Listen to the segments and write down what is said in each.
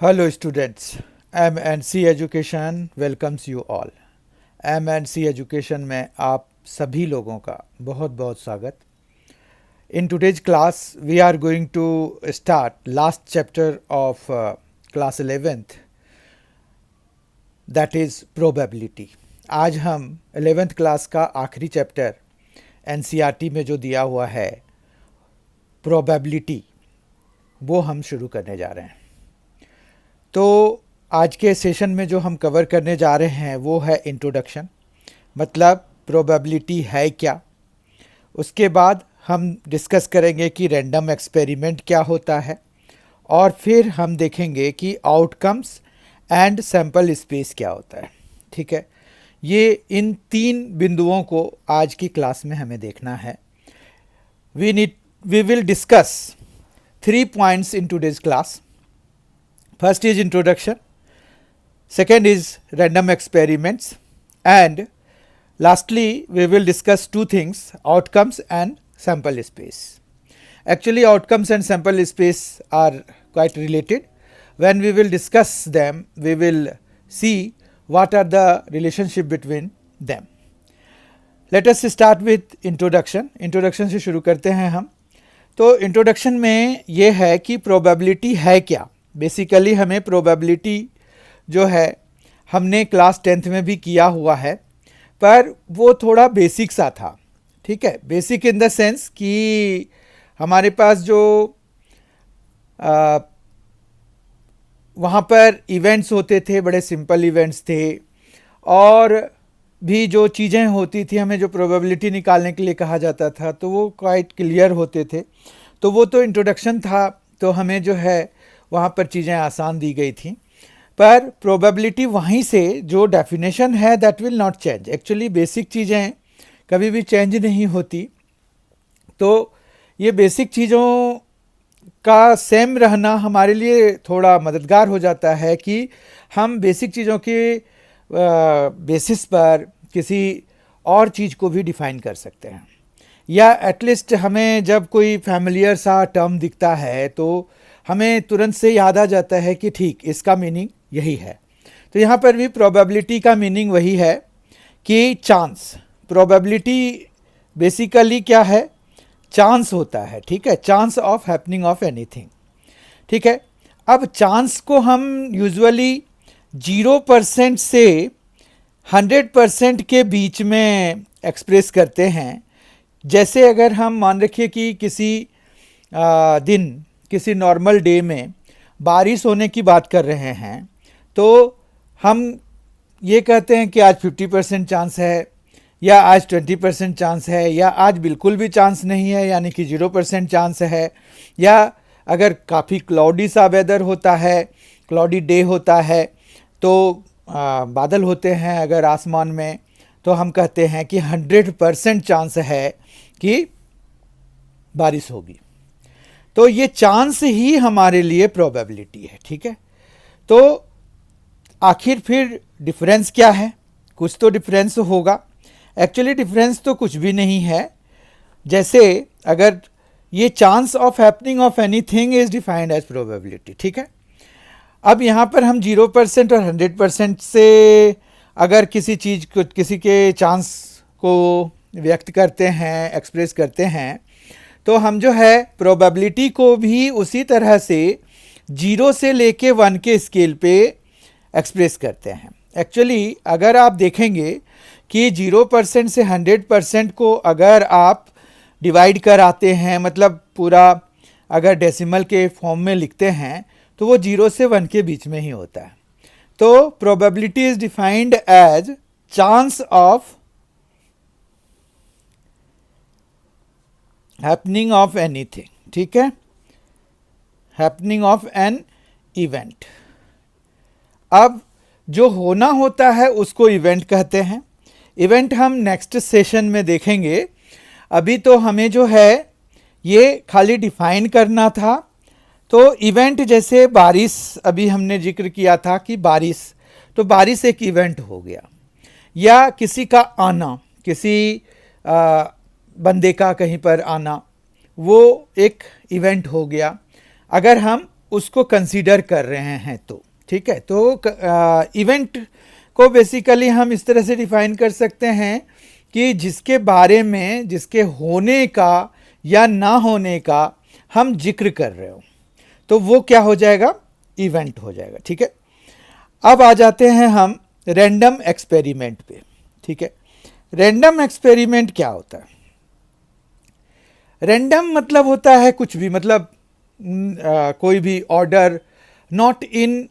Hello students, M&C Education welcomes you all. M&C Education में आप सभी लोगों का बहुत बहुत स्वागत. In today's class we are going to start last chapter of class 11th, that is probability. आज हम 11th क्लास का आखिरी चैप्टर NCERT में जो दिया हुआ है probability, वो हम शुरू करने जा रहे हैं. तो आज के सेशन में जो हम कवर करने जा रहे हैं वो है इंट्रोडक्शन, मतलब प्रोबेबिलिटी है क्या. उसके बाद हम डिस्कस करेंगे कि रैंडम एक्सपेरिमेंट क्या होता है, और फिर हम देखेंगे कि आउटकम्स एंड सैंपल स्पेस क्या होता है. ठीक है, ये इन तीन बिंदुओं को आज की क्लास में हमें देखना है. We will discuss 3 points in today's class. First is introduction, second is random experiments, and lastly we will discuss two things, outcomes and sample space. Actually outcomes and sample space are quite related. When we will discuss them, we will see what are the relationship between them. Let us start with introduction. Introduction से शुरू करते हैं हम. तो introduction में ये है कि probability है क्या. बेसिकली हमें प्रोबेबिलिटी जो है हमने क्लास 10th में भी किया हुआ है, पर वो थोड़ा बेसिक सा था. ठीक है, बेसिक इन द सेंस कि हमारे पास जो वहाँ पर इवेंट्स होते थे, बड़े सिंपल इवेंट्स थे, और भी जो चीज़ें होती थी हमें जो प्रोबेबिलिटी निकालने के लिए कहा जाता था, तो वो क्वाइट क्लियर होते थे. तो वो तो इंट्रोडक्शन था, तो हमें जो है वहाँ पर चीज़ें आसान दी गई थी. पर प्रोबेबिलिटी वहीं से जो डेफिनेशन है that will not change. Actually basic चीज़ें कभी भी चेंज नहीं होती. तो ये बेसिक चीज़ों का सेम रहना हमारे लिए थोड़ा मददगार हो जाता है कि हम बेसिक चीज़ों के बेसिस पर किसी और चीज़ को भी डिफ़ाइन कर सकते हैं. या एटलीस्ट हमें जब कोई फैमिलियर सा टर्म दिखता है तो हमें तुरंत से याद आ जाता है कि ठीक, इसका मीनिंग यही है. तो यहाँ पर भी प्रोबेबिलिटी का मीनिंग वही है कि चांस. प्रोबेबिलिटी बेसिकली क्या है? चांस होता है. ठीक है, chance of happening of anything. ठीक है, अब चांस को हम यूजुअली 0% से 100% के बीच में एक्सप्रेस करते हैं. जैसे अगर हम मान रखिए कि किसी दिन, किसी नॉर्मल डे में बारिश होने की बात कर रहे हैं, तो हम ये कहते हैं कि आज 50% चांस है, या आज 20% चांस है, या आज बिल्कुल भी चांस नहीं है यानी कि 0% चांस है. या अगर काफ़ी क्लाउडी सा वेदर होता है, क्लाउडी डे होता है, तो बादल होते हैं अगर आसमान में, तो हम कहते हैं कि 100% चांस है कि बारिश होगी. तो ये चांस ही हमारे लिए प्रोबेबिलिटी है. ठीक है, तो आखिर फिर डिफरेंस क्या है? कुछ तो डिफरेंस होगा. एक्चुअली डिफरेंस तो कुछ भी नहीं है. जैसे अगर ये chance of happening of anything is defined as probability. ठीक है, अब यहाँ पर हम 0% और 100% से अगर किसी चीज़ को, किसी के चांस को व्यक्त करते हैं, एक्सप्रेस करते हैं, तो हम जो है प्रोबेबिलिटी को भी उसी तरह से 0 से लेके 1 के स्केल पे एक्सप्रेस करते हैं. एक्चुअली अगर आप देखेंगे कि 0% से 100% को अगर आप डिवाइड कराते हैं, मतलब पूरा अगर डेसिमल के फॉर्म में लिखते हैं, तो वो 0 से 1 के बीच में ही होता है. तो probability is defined as chance of happening of anything. ठीक है, हैपनिंग ऑफ एन इवेंट. अब जो होना होता है उसको इवेंट कहते हैं. इवेंट हम नेक्स्ट सेशन में देखेंगे. अभी तो हमें जो है ये खाली डिफाइन करना था. तो इवेंट जैसे बारिश, अभी हमने जिक्र किया था कि बारिश, तो बारिश एक इवेंट हो गया. या किसी का आना, किसी बंदे का कहीं पर आना, वो एक इवेंट हो गया. अगर हम उसको कंसीडर कर रहे हैं तो ठीक है। तो इवेंट को बेसिकली हम इस तरह से डिफाइन कर सकते हैं कि जिसके बारे में, जिसके होने का या ना होने का हम जिक्र कर रहे हो, तो वो क्या हो जाएगा, इवेंट हो जाएगा। ठीक है, अब आ जाते हैं हम रैंडम एक्सपेरिमेंट पे। ठीक है, रैंडम एक्सपेरिमेंट क्या होता है? रैंडम मतलब होता है कुछ भी, मतलब कोई भी order, not in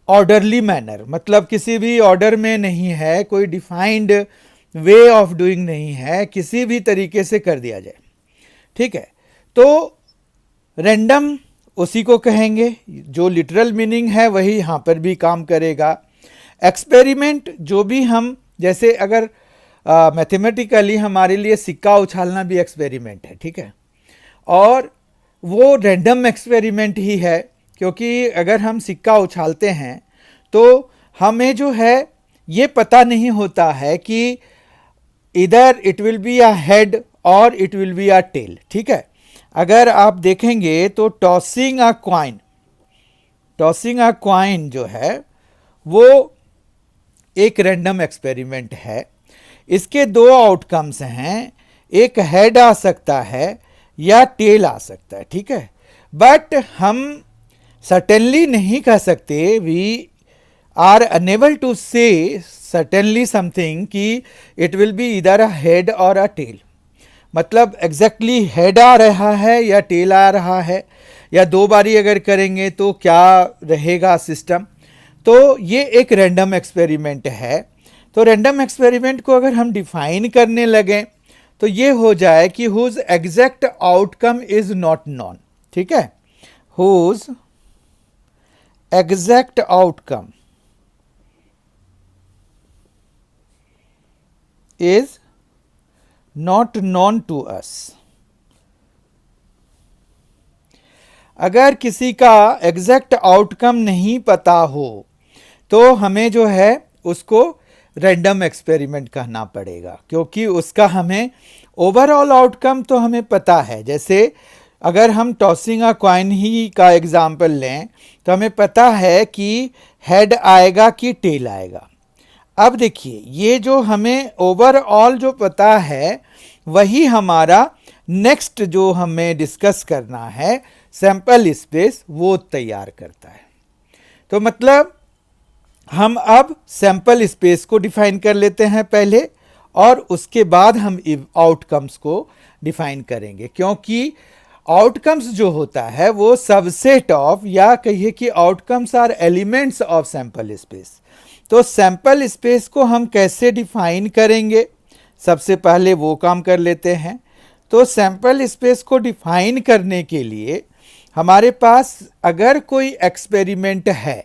orderly manner, मतलब किसी भी ऑर्डर में नहीं है, कोई डिफाइंड वे ऑफ डूइंग नहीं है, किसी भी तरीके से कर दिया जाए। ठीक है, तो रैंडम उसी को कहेंगे, जो लिटरल मीनिंग है वही यहाँ पर भी काम करेगा। एक्सपेरिमेंट जो भी हम, जैसे अगर मैथमेटिकली हमारे लिए सिक्का उछालना भी एक्सपेरिमेंट है। ठीक है, और वो रैंडम एक्सपेरिमेंट ही है, क्योंकि अगर हम सिक्का उछालते हैं तो हमें जो है ये पता नहीं होता है कि इधर it will be a head और it will be a tail. ठीक है, अगर आप देखेंगे तो टॉसिंग अ क्वाइन जो है वो एक रैंडम एक्सपेरिमेंट है। इसके दो आउटकम्स हैं, एक हेड आ सकता है या टेल आ सकता है। ठीक है, बट हम सर्टेनली नहीं कह सकते, वी आर अनेबल टू से सर्टेनली समथिंग कि इट विल बी इधर अ हेड और अ टेल। मतलब एग्जैक्टली हेड आ रहा है या टेल आ रहा है, या दो बारी अगर करेंगे तो क्या रहेगा सिस्टम। तो ये एक रैंडम एक्सपेरिमेंट है। तो रैंडम एक्सपेरिमेंट को अगर हम डिफाइन करने लगें तो ये हो जाए कि whose exact outcome is not known. ठीक है, whose exact outcome is not known to us. अगर किसी का एग्जैक्ट आउटकम नहीं पता हो तो हमें जो है उसको रैंडम एक्सपेरिमेंट कहना पड़ेगा, क्योंकि उसका हमें ओवरऑल आउटकम तो हमें पता है। जैसे अगर हम टॉसिंग अ कॉइन ही का एग्जाम्पल लें तो हमें पता है कि हेड आएगा कि टेल आएगा। अब देखिए, ये जो हमें ओवरऑल जो पता है वही हमारा नेक्स्ट जो हमें डिस्कस करना है सैंपल स्पेस, वो तैयार करता है। तो मतलब हम अब सैंपल स्पेस को डिफाइन कर लेते हैं पहले, और उसके बाद हम आउटकम्स को डिफाइन करेंगे, क्योंकि आउटकम्स जो होता है वो सबसेट ऑफ, या कहिए कि outcomes are elements of sample space. तो सैंपल स्पेस को हम कैसे डिफाइन करेंगे, सबसे पहले वो काम कर लेते हैं। तो सैंपल स्पेस को डिफाइन करने के लिए हमारे पास अगर कोई एक्सपेरिमेंट है,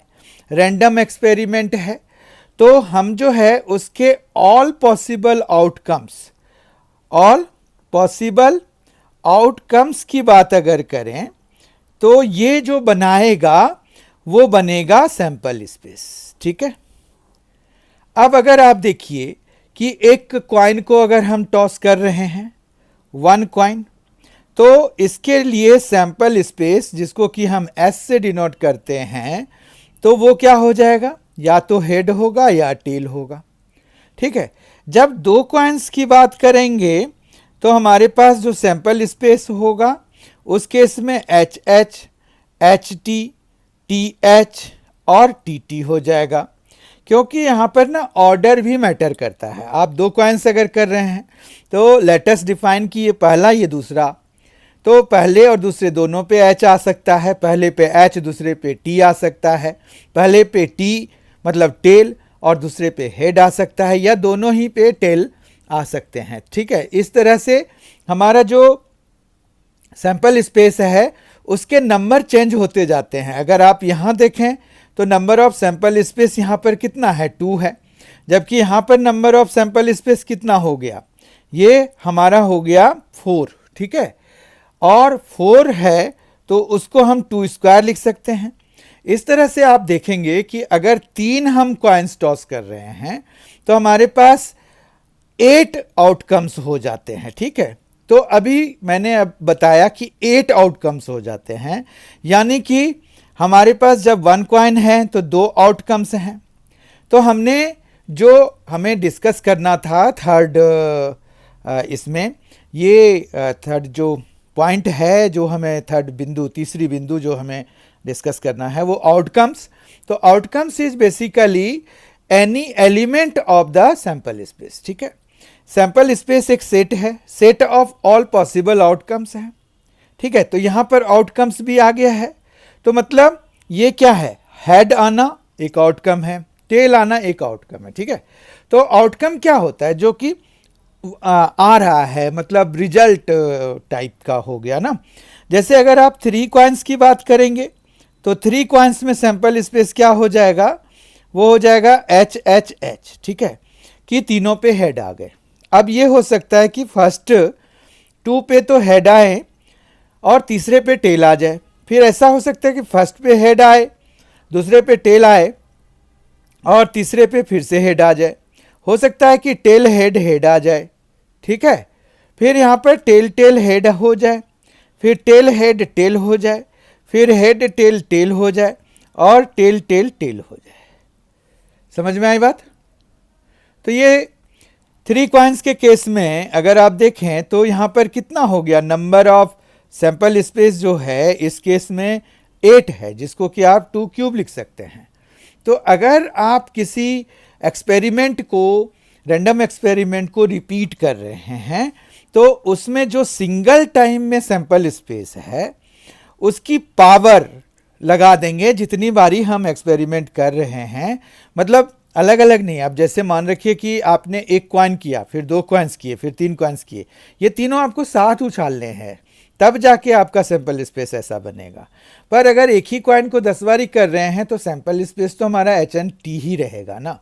रैंडम एक्सपेरिमेंट है, तो हम जो है उसके ऑल पॉसिबल आउटकम्स की बात अगर करें तो ये जो बनाएगा वो बनेगा सैंपल स्पेस। ठीक है, अब अगर आप देखिए कि एक कॉइन को अगर हम टॉस कर रहे हैं, वन कॉइन, तो इसके लिए सैंपल स्पेस, जिसको कि हम एस से डिनोट करते हैं, तो वो क्या हो जाएगा, या तो हेड होगा या टेल होगा। ठीक है, जब दो कॉइन्स की बात करेंगे तो हमारे पास जो सैंपल स्पेस होगा उस केस में H H, H T, T H और टी टी हो जाएगा, क्योंकि यहाँ पर ना ऑर्डर भी मैटर करता है। आप दो कॉइन्स अगर कर रहे हैं तो लेटेस्ट डिफाइन किए, पहला ये दूसरा, तो पहले और दूसरे दोनों पे एच आ सकता है, पहले पे एच दूसरे पे टी आ सकता है, पहले पे टी मतलब टेल और दूसरे पे हेड आ सकता है, या दोनों ही पे टेल आ सकते हैं। ठीक है, इस तरह से हमारा जो सैंपल स्पेस है उसके नंबर चेंज होते जाते हैं। अगर आप यहाँ देखें तो नंबर ऑफ सैंपल स्पेस यहाँ पर कितना है, 2 है, जबकि यहाँ पर नंबर ऑफ सैंपल स्पेस कितना हो गया, ये हमारा हो गया 4। ठीक है, और 4 है तो उसको हम 2 स्क्वायर लिख सकते हैं। इस तरह से आप देखेंगे कि अगर 3 हम कॉइन्स टॉस कर रहे हैं तो हमारे पास 8 आउटकम्स हो जाते हैं। ठीक है, तो अभी मैंने अब बताया कि 8 आउटकम्स हो जाते हैं, यानी कि हमारे पास जब 1 कॉइन है तो 2 आउटकम्स हैं। तो हमने जो हमें डिस्कस करना था थर्ड इसमें, ये थर्ड जो पॉइंट है, जो हमें थर्ड बिंदु, तीसरी बिंदु जो हमें डिस्कस करना है वो आउटकम्स। तो outcomes is basically any element of the sample space. ठीक है, सैंपल स्पेस एक सेट है, set of all possible outcomes है। ठीक है, तो यहां पर आउटकम्स भी आ गया है। तो मतलब ये क्या है, हेड आना एक आउटकम है, टेल आना एक आउटकम है। ठीक है, तो आउटकम क्या होता है, जो कि आ रहा है, मतलब रिजल्ट टाइप का हो गया ना। जैसे अगर आप 3 कॉइन्स की बात करेंगे तो 3 कॉइन्स में सैंपल स्पेस क्या हो जाएगा, वो हो जाएगा एच एच एच। ठीक है, कि तीनों पे हेड आ गए। अब ये हो सकता है कि फर्स्ट 2 पे तो हेड आए और तीसरे पे टेल आ जाए। फिर ऐसा हो सकता है कि फर्स्ट पे हेड आए, दूसरे पे टेल आए और तीसरे पे फिर से हेड आ जाए। हो सकता है कि टेल हेड हेड आ जाए। ठीक है, फिर यहाँ पर टेल टेल हेड हो जाए, फिर टेल हेड टेल हो जाए, फिर हेड टेल टेल हो जाए और टेल टेल टेल हो जाए। समझ में आई बात? तो ये 3 कॉइन्स के केस में अगर आप देखें तो यहाँ पर कितना हो गया, नंबर ऑफ सैंपल स्पेस जो है इस केस में 8 है, जिसको कि आप 2 क्यूब लिख सकते हैं। तो अगर आप किसी एक्सपेरिमेंट को, रैंडम एक्सपेरिमेंट को रिपीट कर रहे हैं तो उसमें जो सिंगल टाइम में सैंपल स्पेस है उसकी पावर लगा देंगे जितनी बारी हम एक्सपेरिमेंट कर रहे हैं। मतलब अलग अलग नहीं, आप जैसे मान रखिए कि आपने 1 कॉइन किया, फिर 2 कॉइन्स किए, फिर 3 कॉइन्स किए, ये तीनों आपको साथ उछालने हैं, तब जाके आपका सैंपल स्पेस ऐसा बनेगा। पर अगर एक ही कॉइन को 10 बारी कर रहे हैं तो सैंपल स्पेस तो हमारा एच एन टी ही रहेगा ना।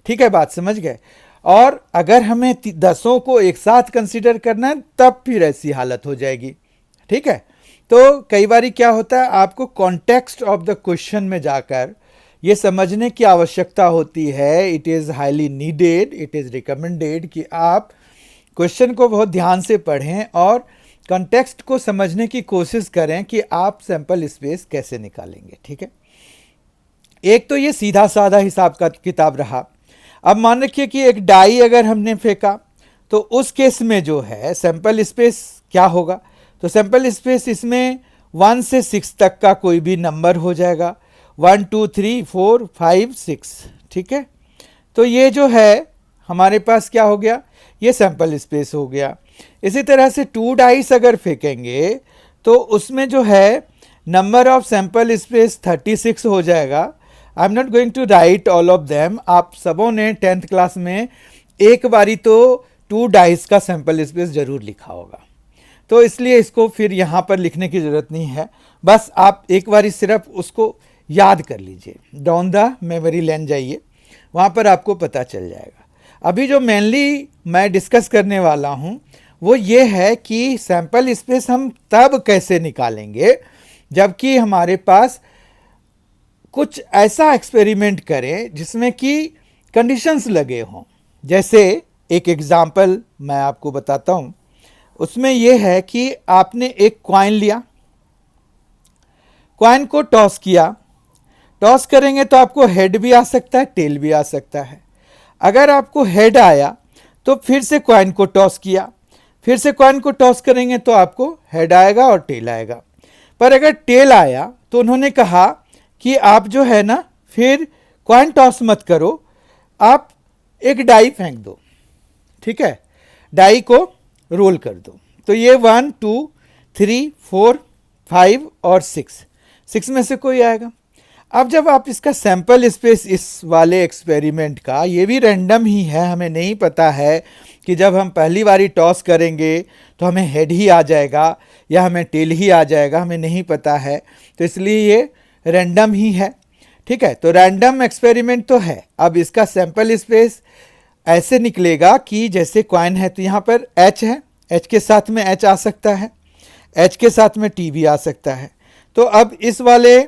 ठीक है, बात समझ गए? और अगर हमें 10 को एक साथ कंसिडर करना है तब फिर ऐसी हालत हो जाएगी। ठीक है, तो कई बार क्या होता है, आपको कॉन्टेक्स्ट ऑफ द क्वेश्चन में जाकर ये समझने की आवश्यकता होती है। It is highly needed, it is recommended कि आप क्वेश्चन को बहुत ध्यान से पढ़ें और कॉन्टेक्स्ट को समझने की कोशिश करें कि आप सैंपल स्पेस कैसे निकालेंगे। ठीक है, एक तो ये सीधा साधा हिसाब का किताब रहा। अब मान रखिए कि एक डाई अगर हमने फेंका तो उस केस में जो है सैंपल स्पेस क्या होगा, तो सैंपल स्पेस इसमें 1 से 6 तक का कोई भी नंबर हो जाएगा, 1 2 3 4 5 6। ठीक है, तो ये जो है हमारे पास क्या हो गया, ये सैंपल स्पेस हो गया। इसी तरह से 2 डाइस अगर फेंकेंगे तो उसमें जो है नंबर ऑफ सैंपल स्पेस 36 हो जाएगा। I am not going to write all of them. आप सबों ने 10th क्लास में एक बारी तो 2 डाइस का सैंपल स्पेस जरूर लिखा होगा, तो इसलिए इसको फिर यहाँ पर लिखने की ज़रूरत नहीं है। बस आप एक बारी सिर्फ उसको याद कर लीजिए, डाउन द मेमोरी लेन जाइए, वहाँ पर आपको पता चल जाएगा। अभी जो मेनली मैं डिस्कस करने वाला हूँ वो ये है कि सैंपल स्पेस हम तब कैसे निकालेंगे जबकि हमारे पास कुछ ऐसा एक्सपेरिमेंट करें जिसमें कि कंडीशंस लगे हों। जैसे एक एग्जांपल मैं आपको बताता हूँ, उसमें यह है कि आपने एक कॉइन लिया, कॉइन को टॉस किया। टॉस करेंगे तो आपको हेड भी आ सकता है, टेल भी आ सकता है। अगर आपको हेड आया तो फिर से कॉइन को टॉस किया, फिर से कॉइन को टॉस करेंगे तो आपको हेड आएगा और टेल आएगा। पर अगर टेल आया तो उन्होंने कहा कि आप जो है ना फिर कॉइन टॉस मत करो, आप एक डाई फेंक दो। ठीक है, डाई को रोल कर दो। तो ये 1 2 3 4 5 और 6 में से कोई आएगा। अब जब आप इसका सैंपल स्पेस इस वाले एक्सपेरिमेंट का, ये भी रैंडम ही है, हमें नहीं पता है कि जब हम पहली बारी टॉस करेंगे तो हमें हेड ही आ जाएगा या हमें टेल ही आ जाएगा, हमें नहीं पता है। तो इसलिए ये रैंडम ही है। ठीक है, तो रैंडम एक्सपेरिमेंट तो है। अब इसका सैंपल स्पेस ऐसे निकलेगा कि जैसे कॉइन है तो यहाँ पर एच है, एच के साथ में एच आ सकता है, एच के साथ में टी भी आ सकता है। तो अब इस वाले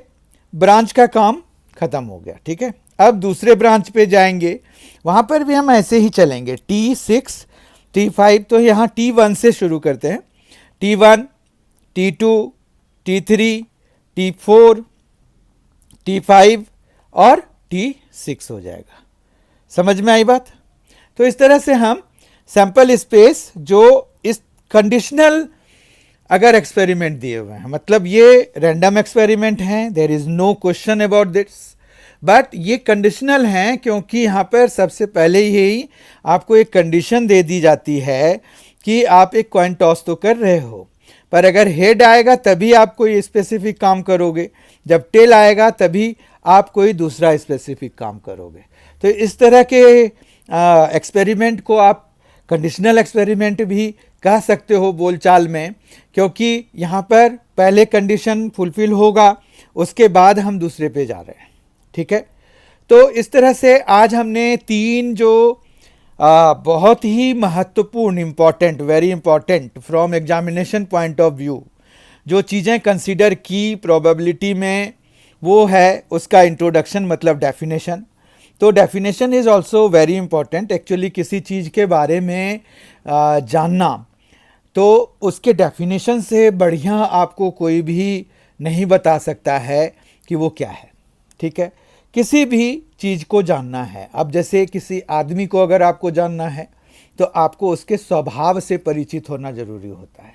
ब्रांच का काम खत्म हो गया। ठीक है, अब दूसरे ब्रांच पे जाएंगे, वहाँ पर भी हम ऐसे ही चलेंगे, T6 T5। तो यहाँ T1 से शुरू करते हैं, T1 T2 T3 T4 T5 और T6 हो जाएगा। समझ में आई बात? तो इस तरह से हम सैंपल स्पेस जो इस कंडीशनल अगर एक्सपेरिमेंट दिए हुए हैं, मतलब ये रैंडम एक्सपेरिमेंट हैं, there is no question about this, but ये कंडीशनल हैं क्योंकि यहाँ पर सबसे पहले ही आपको एक कंडीशन दे दी जाती है कि आप एक कॉइन टॉस तो कर रहे हो, पर अगर हेड आएगा तभी आप कोई स्पेसिफिक काम करोगे, जब टेल आएगा तभी आप कोई दूसरा स्पेसिफिक काम करोगे। तो इस तरह के एक्सपेरिमेंट को आप कंडीशनल एक्सपेरिमेंट भी कह सकते हो बोलचाल में, क्योंकि यहाँ पर पहले कंडीशन फुलफिल होगा, उसके बाद हम दूसरे पे जा रहे हैं। ठीक है, तो इस तरह से आज हमने तीन जो बहुत ही महत्वपूर्ण, important, very important from examination point of view जो चीज़ें कंसीडर की प्रोबेबिलिटी में, वो है उसका इंट्रोडक्शन मतलब डेफिनेशन। तो definition is also very important. Actually किसी चीज़ के बारे में जानना, तो उसके डेफिनेशन से बढ़िया आपको कोई भी नहीं बता सकता है कि वो क्या है। ठीक है, किसी भी चीज़ को जानना है, अब जैसे किसी आदमी को अगर आपको जानना है तो आपको उसके स्वभाव से परिचित होना ज़रूरी होता है,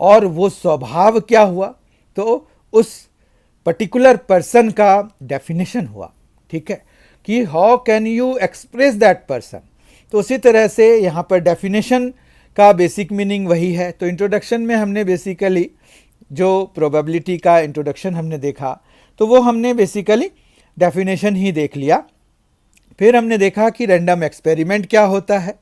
और वो स्वभाव क्या हुआ तो उस पर्टिकुलर पर्सन का डेफिनेशन हुआ। ठीक है, कि how can you express that person. तो उसी तरह से यहाँ पर डेफिनेशन का बेसिक मीनिंग वही है। तो इंट्रोडक्शन में हमने बेसिकली जो प्रोबेबिलिटी का इंट्रोडक्शन हमने देखा, तो वो हमने बेसिकली डेफिनेशन ही देख लिया। फिर हमने देखा कि रैंडम एक्सपेरिमेंट क्या होता है,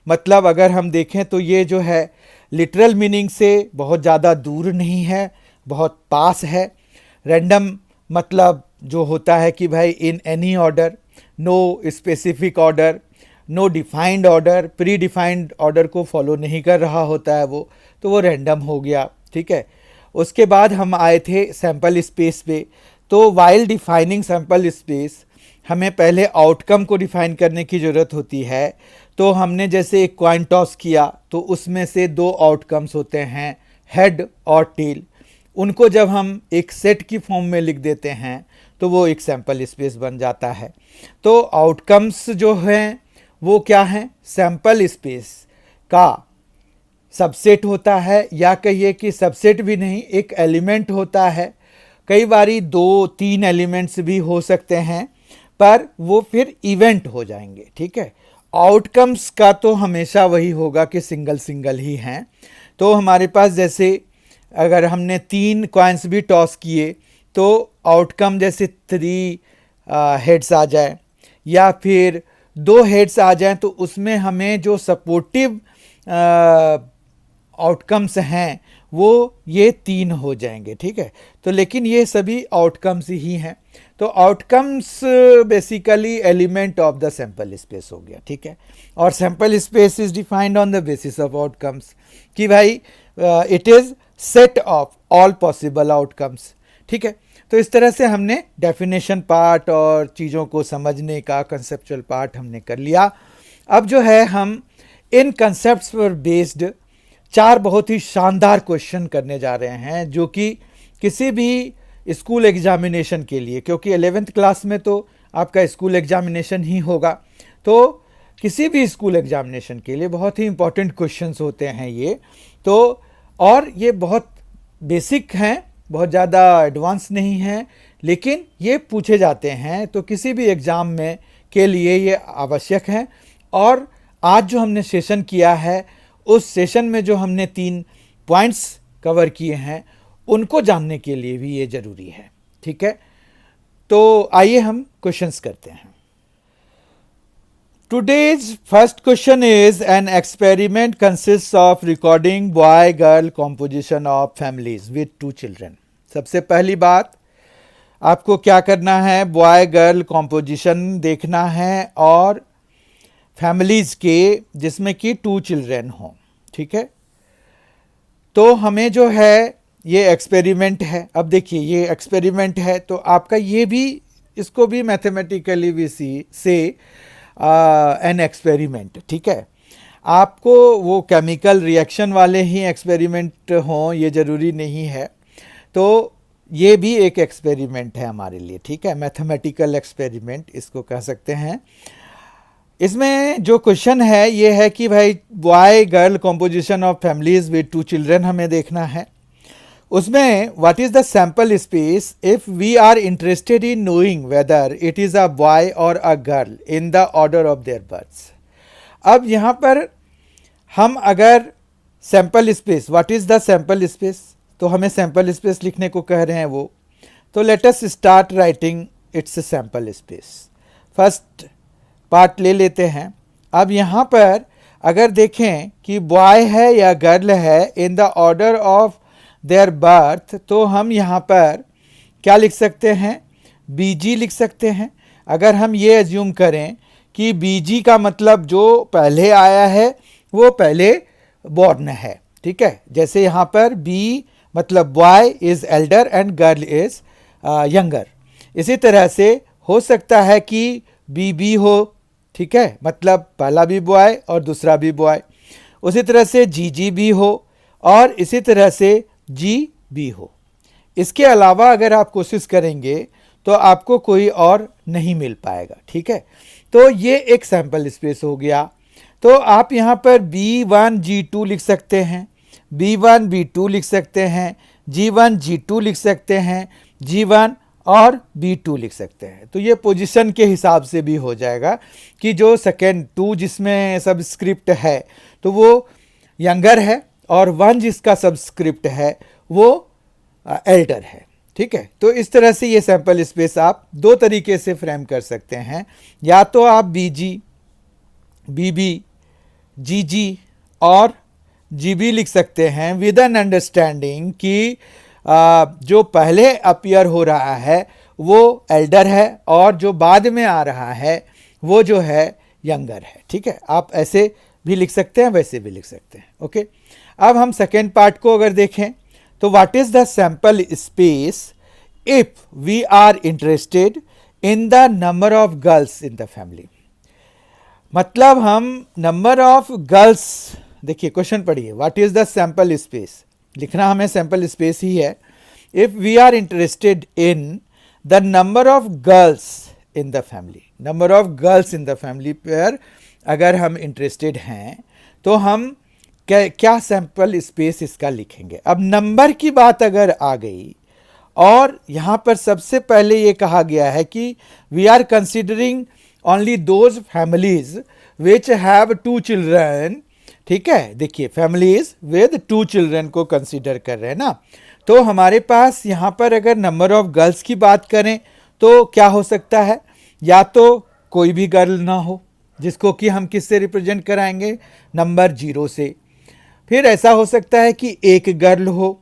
मतलब अगर हम देखें तो ये जो है लिटरल मीनिंग से बहुत ज़्यादा दूर नहीं है, बहुत पास है। रैंडम मतलब जो होता है कि भाई in any order, no specific order, no defined order, predefined order को फॉलो नहीं कर रहा होता है वो, तो वो रैंडम हो गया। ठीक है, उसके बाद हम आए थे सैंपल स्पेस पे। तो वाइल डिफाइनिंग सैंपल स्पेस हमें पहले आउटकम को डिफाइन करने की ज़रूरत होती है। तो हमने जैसे एक कॉइन टॉस किया तो उसमें से दो आउटकम्स होते हैं, हेड और टेल। उनको जब हम एक सेट की फॉर्म में लिख देते हैं तो वो एक सैंपल स्पेस बन जाता है। तो आउटकम्स जो हैं वो क्या हैं, सैंपल स्पेस का सबसेट होता है, या कहिए कि सबसेट भी नहीं, एक एलिमेंट होता है। कई बारी 2-3 एलिमेंट्स भी हो सकते हैं, पर वो फिर इवेंट हो जाएंगे। ठीक है, आउटकम्स का तो हमेशा वही होगा कि सिंगल सिंगल ही हैं। तो हमारे पास जैसे अगर हमने 3 कॉइन्स भी टॉस किए तो आउटकम जैसे 3 हेड्स आ जाए या फिर 2 हेड्स आ जाएं, तो उसमें हमें जो सपोर्टिव आउटकम्स हैं वो ये 3 हो जाएंगे। ठीक है, तो लेकिन ये सभी आउटकम्स ही हैं। तो outcomes basically element of the sample space हो गया। ठीक है, और sample space is defined on the basis of outcomes, कि भाई it is set of all possible outcomes. ठीक है, तो इस तरह से हमने डेफिनेशन पार्ट और चीज़ों को समझने का कंसेप्चुअल पार्ट हमने कर लिया। अब जो है हम इन कंसेप्ट्स पर बेस्ड 4 बहुत ही शानदार क्वेश्चन करने जा रहे हैं, जो कि किसी भी स्कूल एग्जामिनेशन के लिए, क्योंकि 11th क्लास में तो आपका स्कूल एग्जामिनेशन ही होगा, तो किसी भी स्कूल एग्जामिनेशन के लिए बहुत ही इंपॉर्टेंट क्वेश्चंस होते हैं ये। तो और ये बहुत बेसिक हैं, बहुत ज़्यादा एडवांस नहीं हैं, लेकिन ये पूछे जाते हैं, तो किसी भी एग्ज़ाम में के लिए ये आवश्यक है। और आज जो हमने सेशन किया है, उस सेशन में जो हमने 3 पॉइंट्स कवर किए हैं, उनको जानने के लिए भी ये ज़रूरी है। ठीक है, तो आइए हम क्वेश्चंस करते हैं। Today's first question is, an experiment consists of recording boy-girl composition of families with 2 children. सबसे पहली बात आपको क्या करना है, बॉय गर्ल कॉम्पोजिशन देखना है और फैमिलीज़ के जिसमें कि 2 चिल्ड्रेन हों। ठीक है, तो हमें जो है ये एक्सपेरिमेंट है। अब देखिए ये एक्सपेरिमेंट है, तो आपका ये भी, इसको भी मैथमेटिकली भी से एन एक्सपेरिमेंट। ठीक है, आपको वो केमिकल रिएक्शन वाले ही एक्सपेरिमेंट हों ये ज़रूरी नहीं है। तो ये भी एक एक्सपेरिमेंट है हमारे लिए, ठीक है, मैथमेटिकल एक्सपेरिमेंट इसको कह सकते हैं। इसमें जो क्वेश्चन है ये है कि भाई boy girl composition of families with 2 children हमें देखना है। उसमें what is the sample space if we are interested in knowing whether it is a boy और a girl in the order of their births. अब यहाँ पर हम अगर sample space, what is the sample space, तो हमें sample space लिखने को कह रहे हैं वो, तो let us start writing it's sample space. First part ले लेते हैं। अब यहाँ पर अगर देखें कि बॉय है या गर्ल है इन the order of there birth, तो हम यहाँ पर क्या लिख सकते हैं, बीजी लिख सकते हैं। अगर हम ये एज्यूम करें कि बीजी का मतलब जो पहले आया है वो पहले बॉर्न है, ठीक है, जैसे यहाँ पर बी मतलब boy is Elder and girl is younger. इसी तरह से हो सकता है कि बी बी हो, ठीक है, मतलब पहला भी बॉय और दूसरा भी बॉय। उसी तरह से जी जी भी हो और इसी तरह से जी भी हो। इसके अलावा अगर आप कोशिश करेंगे तो आपको कोई और नहीं मिल पाएगा, ठीक है। तो ये एक सैंपल स्पेस हो गया। तो आप यहाँ पर B1 G2 लिख सकते हैं, B1 B2 लिख सकते हैं, G1 G2 लिख सकते हैं, G1 और B2 लिख सकते हैं। तो ये पोजीशन के हिसाब से भी हो जाएगा कि जो सेकेंड 2 जिसमें सबस्क्रिप्ट है तो वो यंगर है और 1 जिसका सबस्क्रिप्ट है वो एल्डर है, ठीक है। तो इस तरह से ये सैंपल स्पेस आप 2 तरीके से फ्रेम कर सकते हैं। या तो आप BG, BB, GG और GB लिख सकते हैं विद एन अंडरस्टैंडिंग कि जो पहले अपीयर हो रहा है वो एल्डर है और जो बाद में आ रहा है वो जो है यंगर है, ठीक है। आप ऐसे भी लिख सकते हैं, वैसे भी लिख सकते हैं, ओके। अब हम सेकेंड पार्ट को अगर देखें तो what is the sample space if we are interested in the number of girls in the family. मतलब हम नंबर ऑफ गर्ल्स, देखिए क्वेश्चन पढ़िए, what is the sample space, लिखना हमें सैंपल स्पेस ही है। If we are interested in the number of girls in the family, number of girls in the family पर अगर हम इंटरेस्टेड हैं तो हम क्या सैंपल स्पेस इसका लिखेंगे। अब नंबर की बात अगर आ गई और यहाँ पर सबसे पहले ये कहा गया है कि we are considering only those families which have 2 children, ठीक है। देखिए फैमिलीज विद 2 चिल्ड्रन को कंसीडर कर रहे हैं ना। तो हमारे पास यहाँ पर अगर नंबर ऑफ गर्ल्स की बात करें तो क्या हो सकता है, या तो कोई भी गर्ल ना हो जिसको कि हम किससे रिप्रेजेंट कराएंगे, नंबर 0 से। फिर ऐसा हो सकता है कि एक गर्ल हो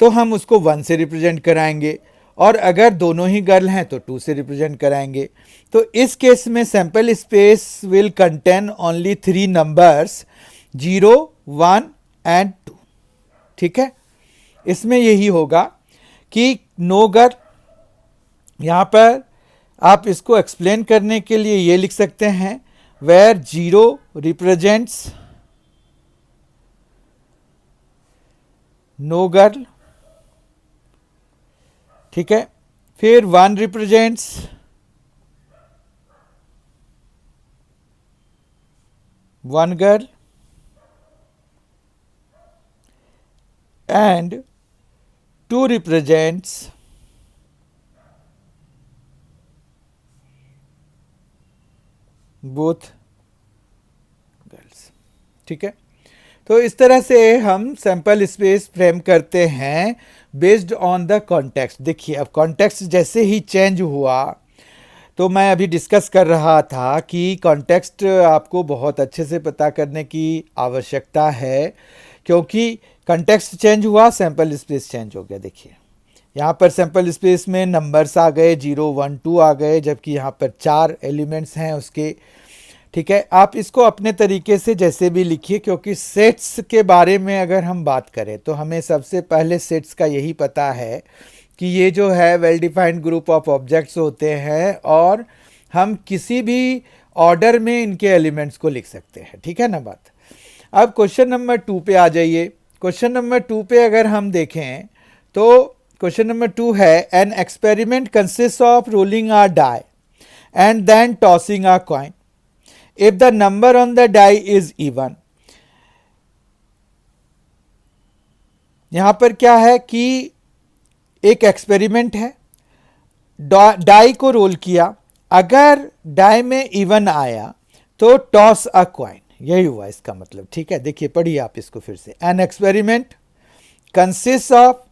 तो हम उसको 1 से रिप्रेजेंट कराएंगे, और अगर दोनों ही गर्ल हैं तो 2 से रिप्रेजेंट कराएंगे। तो इस केस में sample space will contain only 3 numbers 0, 1 and 2, ठीक है। इसमें यही होगा कि नो गर्ल, यहाँ पर आप इसको एक्सप्लेन करने के लिए ये लिख सकते हैं वेयर 0 रिप्रेजेंट्स नो गर्ल, ठीक है। फिर 1 represents one girl and 2 represents both girls, ठीक है। तो इस तरह से हम सैंपल स्पेस फ्रेम करते हैं बेस्ड ऑन द कॉन्टेक्स्ट। देखिए अब कॉन्टेक्स्ट जैसे ही चेंज हुआ, तो मैं अभी डिस्कस कर रहा था कि कॉन्टेक्स्ट आपको बहुत अच्छे से पता करने की आवश्यकता है, क्योंकि कॉन्टेक्स्ट चेंज हुआ, सैंपल स्पेस चेंज हो गया। देखिए यहाँ पर सैंपल स्पेस में नंबर्स आ गए, 0, 1, 2 आ गए, जबकि यहाँ पर 4 एलिमेंट्स हैं उसके, ठीक है। आप इसको अपने तरीके से जैसे भी लिखिए, क्योंकि सेट्स के बारे में अगर हम बात करें तो हमें सबसे पहले सेट्स का यही पता है कि ये जो है well defined group of objects होते हैं और हम किसी भी ऑर्डर में इनके एलिमेंट्स को लिख सकते हैं, ठीक है ना बात। अब क्वेश्चन नंबर 2 पे आ जाइए। क्वेश्चन नंबर 2 पे अगर हम देखें तो क्वेश्चन नंबर 2 है, an experiment consist of rolling a die and then tossing a coin if the number on the die is even. यहां पर क्या है कि एक एक्सपेरिमेंट है, डाई को रोल किया, अगर डाई में इवन आया तो टॉस अ कॉइन, यही हुआ इसका मतलब। ठीक है, देखिए पढ़िए आप इसको फिर से। An experiment consist of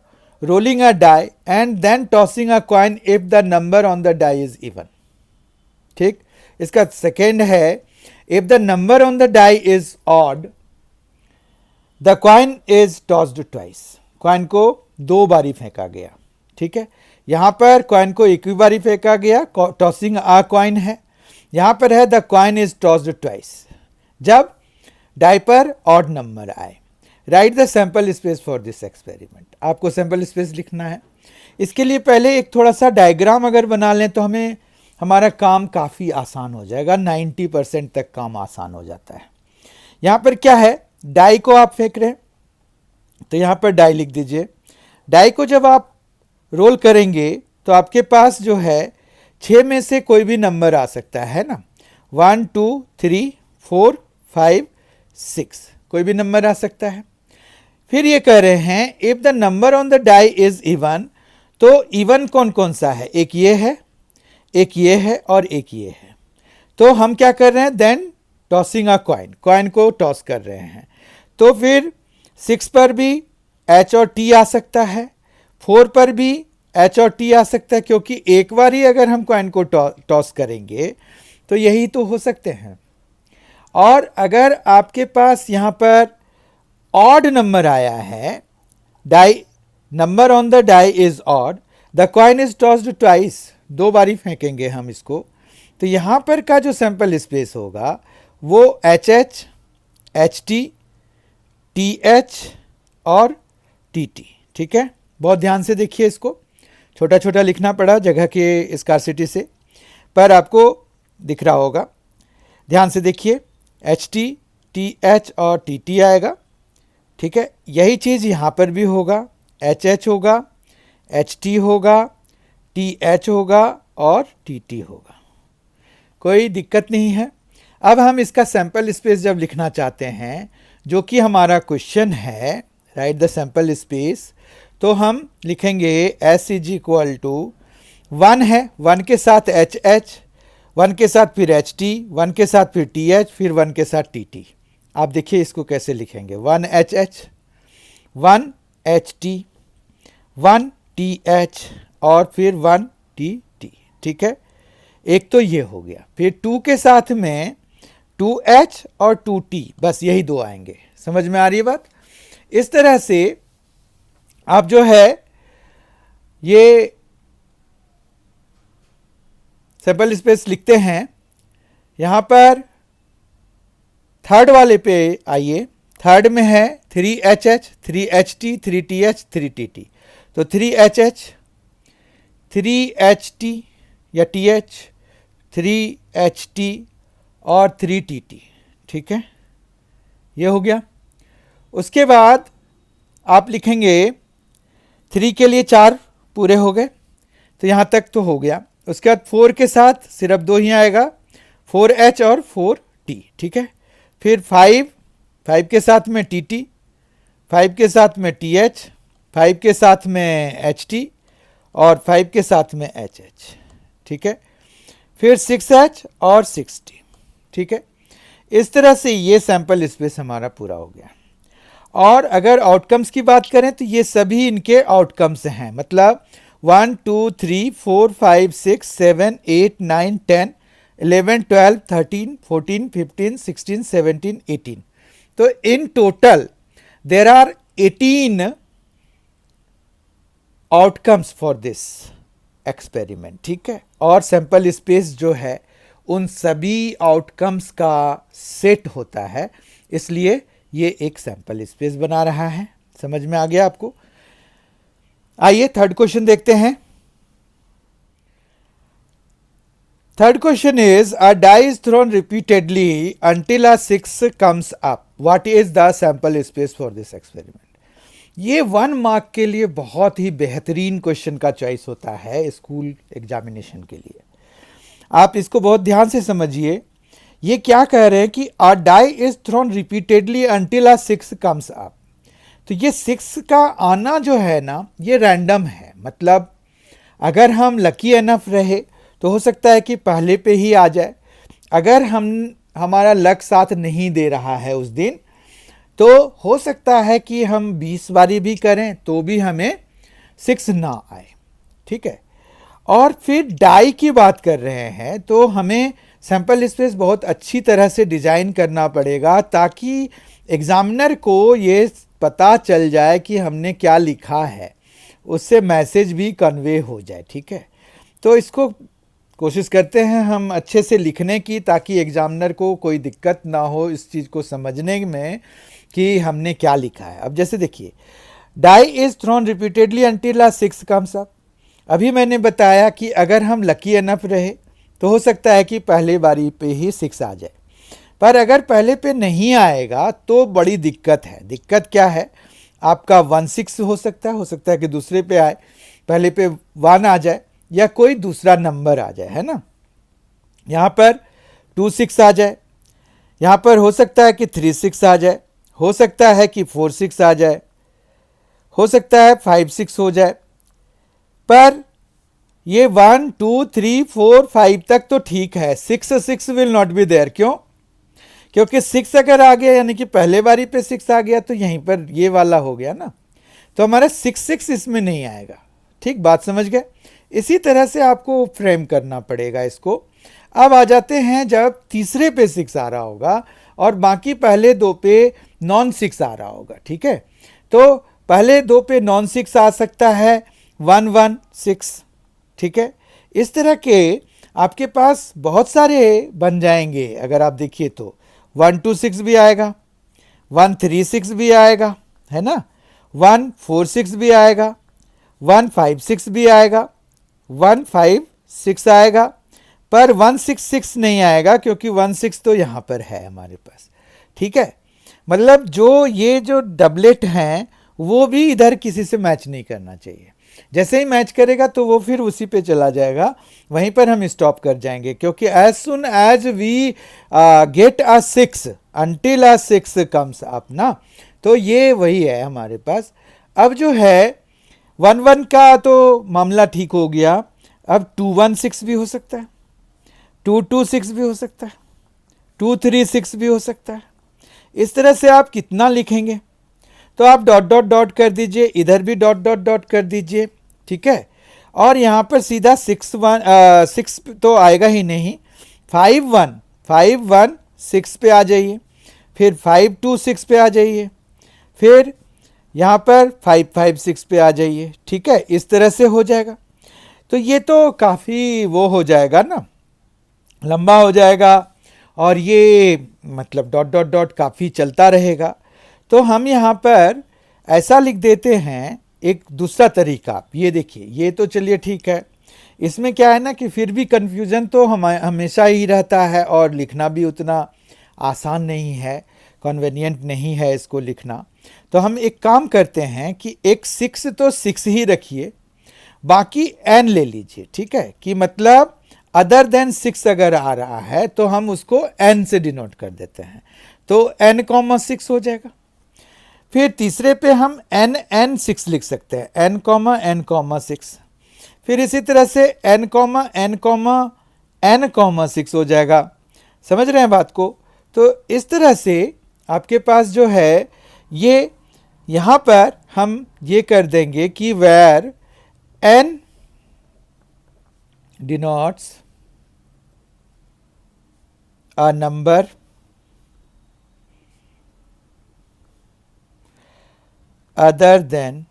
rolling a die and then tossing a coin if the number on the die is even. ठीक, इसका सेकेंड है, if the number on the die is odd the coin is tossed twice. Coin को 2 बारी फेंका गया। ठीक है, यहां पर कॉइन को एक ही बारी फेंका गया, टॉसिंग अ कॉइन है। यहां पर है the coin is tossed twice, जब डाई पर ऑड नंबर आए। Right the sample space for this experiment. आपको सैंपल स्पेस लिखना है। इसके लिए पहले एक थोड़ा सा डायग्राम अगर बना लें तो हमारा काम काफ़ी आसान हो जाएगा। 90% तक काम आसान हो जाता है। यहाँ पर क्या है, डाई को आप फेंक रहे हैं तो यहाँ पर डाई लिख दीजिए। डाई को जब आप रोल करेंगे तो आपके पास जो है 6 में से कोई भी नंबर आ सकता है ना, 1 2 3 4 5 6, कोई भी नंबर आ सकता है। फिर ये कह रहे हैं if the number on the die is even, तो इवन कौन कौन सा है, एक ये है, एक ये है और एक ये है। तो हम क्या कर रहे हैं, then tossing a coin, coin को टॉस कर रहे हैं। तो फिर 6 पर भी एच और टी आ सकता है, 4 पर भी एच और टी आ सकता है, क्योंकि एक बार ही अगर हम कॉइन को टॉस करेंगे तो यही तो हो सकते हैं। और अगर आपके पास यहाँ पर ऑड नंबर आया है, die number on the die is odd, the coin is tossed twice, 2 बारी फेंकेंगे हम इसको, तो यहाँ पर का जो सैंपल स्पेस होगा वो H H, H T, T H और टी टी। ठीक है, बहुत ध्यान से देखिए, इसको छोटा छोटा लिखना पड़ा जगह के स्कार्सिटी से, पर आपको दिख रहा होगा। ध्यान से देखिए, एच टी, टी एच और टी टी आएगा। ठीक है, यही चीज़ यहाँ पर भी होगा, एच एच होगा, एच टी होगा, टी एच होगा और टी टी होगा, कोई दिक्कत नहीं है। अब हम इसका सैंपल स्पेस जब लिखना चाहते हैं, जो कि हमारा क्वेश्चन है, राइट द सैंपल स्पेस, तो हम लिखेंगे एस इज इक्वल टू 1 है, 1 के साथ एच एच, 1 के साथ फिर एच टी, 1 के साथ फिर टी एच, फिर 1 के साथ टी टी। आप देखिए इसको कैसे लिखेंगे, 1 H H, 1 H T, 1 T H और फिर 1 टी टी। ठीक है, एक तो ये हो गया। फिर 2 के साथ में 2h और 2t, बस यही 2 आएंगे। समझ में आ रही है बात? इस तरह से आप जो है ये सैंपल स्पेस लिखते हैं। यहां पर थर्ड वाले पे आइए, थर्ड में है 3hh, 3ht, 3th, 3tt, तो 3hh, 3ht या th, 3ht और 3tt। ठीक है, ये हो गया। उसके बाद आप लिखेंगे 3 के लिए 4 पूरे हो गए, तो यहाँ तक तो हो गया। उसके बाद 4 के साथ सिर्फ 2 ही आएगा, 4h और 4t। ठीक है, फिर 5 के साथ में tt, 5 के साथ में th, 5 के साथ में ht और 5 के साथ में hh। ठीक है, फिर 6h और 6t। ठीक है, इस तरह से ये सैंपल स्पेस हमारा पूरा हो गया। और अगर आउटकम्स की बात करें तो ये सभी इनके आउटकम्स हैं, मतलब 1 2 3 4 5 6 7 8 9 10 11 12 13 14 15 16 17 18। तो in total there are 18 outcomes for this experiment. ठीक है, और सैंपल स्पेस जो है उन सभी आउटकम्स का सेट होता है, इसलिए ये एक सैंपल स्पेस बना रहा है। समझ में आ गया आपको? आइए थर्ड क्वेश्चन देखते हैं। Third question is a die is thrown repeatedly until a 6 comes up, what is the sample space for this experiment. ये 1 मार्क के लिए बहुत ही बेहतरीन क्वेश्चन का चॉइस होता है स्कूल एग्जामिनेशन के लिए। आप इसको बहुत ध्यान से समझिए। ये क्या कह रहे हैं कि a die is thrown repeatedly until a 6 comes up. तो ये 6 का आना जो है ना, ये रैंडम है। मतलब अगर हम लकी एनफ रहे तो हो सकता है कि पहले पे ही आ जाए। अगर हमारा लक साथ नहीं दे रहा है उस दिन, तो हो सकता है कि हम 20 बारी भी करें तो भी हमें 6 ना आए। ठीक है। और फिर डाई की बात कर रहे हैं तो हमें सैंपल स्पेस बहुत अच्छी तरह से डिजाइन करना पड़ेगा ताकि एग्जामिनर को ये पता चल जाए कि हमने क्या लिखा है, उससे मैसेज भी कन्वे हो जाए। ठीक है। तो इसको कोशिश करते हैं हम अच्छे से लिखने की, ताकि एग्जामिनर को कोई दिक्कत ना हो इस चीज़ को समझने में कि हमने क्या लिखा है। अब जैसे देखिए, die is thrown repeatedly until a 6 comes up. अभी मैंने बताया कि अगर हम लकी एनफ रहे तो हो सकता है कि पहले बारी पे ही 6 आ जाए, पर अगर पहले पे नहीं आएगा तो बड़ी दिक्कत है। दिक्कत क्या है, आपका 1 6 हो सकता है कि दूसरे पे आए, पहले पे 1 आ जाए या कोई दूसरा नंबर आ जाए, है ना। यहाँ पर 2 6 आ जाए, यहाँ पर हो सकता है कि 3 6 आ जाए, हो सकता है कि 4 6 आ जाए, हो सकता है 5 6 हो जाए। पर ये 1 2 3 4 5 तक तो ठीक है, 6 6 विल नॉट बी देयर। क्यों? क्योंकि 6 अगर आ गया यानी कि पहले बारी पे 6 आ गया तो यहीं पर ये वाला हो गया ना, तो हमारा 6 6 इसमें नहीं आएगा। ठीक, बात समझ गए। इसी तरह से आपको फ्रेम करना पड़ेगा इसको। अब आ जाते हैं जब तीसरे पे 6 आ रहा होगा और बाकी पहले 2 पे नॉन 6 आ रहा होगा। ठीक है। तो पहले 2 पे नॉन 6 आ सकता है 1 1 6। ठीक है। इस तरह के आपके पास बहुत सारे बन जाएंगे। अगर आप देखिए तो 1 2 6 भी आएगा, 1 3 6 भी आएगा, है ना, 1 4 6 भी आएगा, 1 5 6 भी आएगा, 1 5 6 आएगा, पर 1 6 6 नहीं आएगा क्योंकि 1 6 तो यहाँ पर है हमारे पास। ठीक है। मतलब जो ये जो डबलेट हैं वो भी इधर किसी से मैच नहीं करना चाहिए। जैसे ही मैच करेगा तो वो फिर उसी पे चला जाएगा, वहीं पर हम स्टॉप कर जाएंगे। क्योंकि as soon as we get a 6 until a 6 comes up ना, तो ये वही है हमारे पास। अब जो है 1 1 का तो मामला ठीक हो गया। अब 2 1 6 भी हो सकता है, 2 2 6 भी हो सकता है, 2 3 6 भी हो सकता है। इस तरह से आप कितना लिखेंगे, तो आप डॉट डॉट डॉट कर दीजिए, इधर भी डॉट डॉट डॉट कर दीजिए। ठीक है। और यहाँ पर सीधा 6 6 तो आएगा ही नहीं, 5 1 6 पे आ जाइए, फिर 5 2 6 पे आ जाइए, फिर यहाँ पर 5 5 6 पे आ जाइए। ठीक है। इस तरह से हो जाएगा। तो ये तो काफ़ी वो हो जाएगा ना, लंबा हो जाएगा, और ये मतलब डॉट डॉट डॉट काफ़ी चलता रहेगा। तो हम यहाँ पर ऐसा लिख देते हैं एक दूसरा तरीका। ये देखिए, ये तो चलिए ठीक है। इसमें क्या है ना कि फिर भी कन्फ्यूज़न तो हमेशा ही रहता है और लिखना भी उतना आसान नहीं है, कन्वीनियंट नहीं है इसको लिखना। तो हम एक काम करते हैं कि एक 6 तो 6 ही रखिए, बाकी n ले लीजिए। ठीक है। कि मतलब अदर देन 6 अगर आ रहा है तो हम उसको n से डिनोट कर देते हैं, तो n कॉमा 6 हो जाएगा। फिर तीसरे पे हम n 6 लिख सकते हैं, n 6। फिर इसी तरह से n n 6 हो जाएगा। समझ रहे हैं बात को? तो इस तरह से आपके पास जो है ये यहाँ पर हम ये कर देंगे कि where n denotes a number other than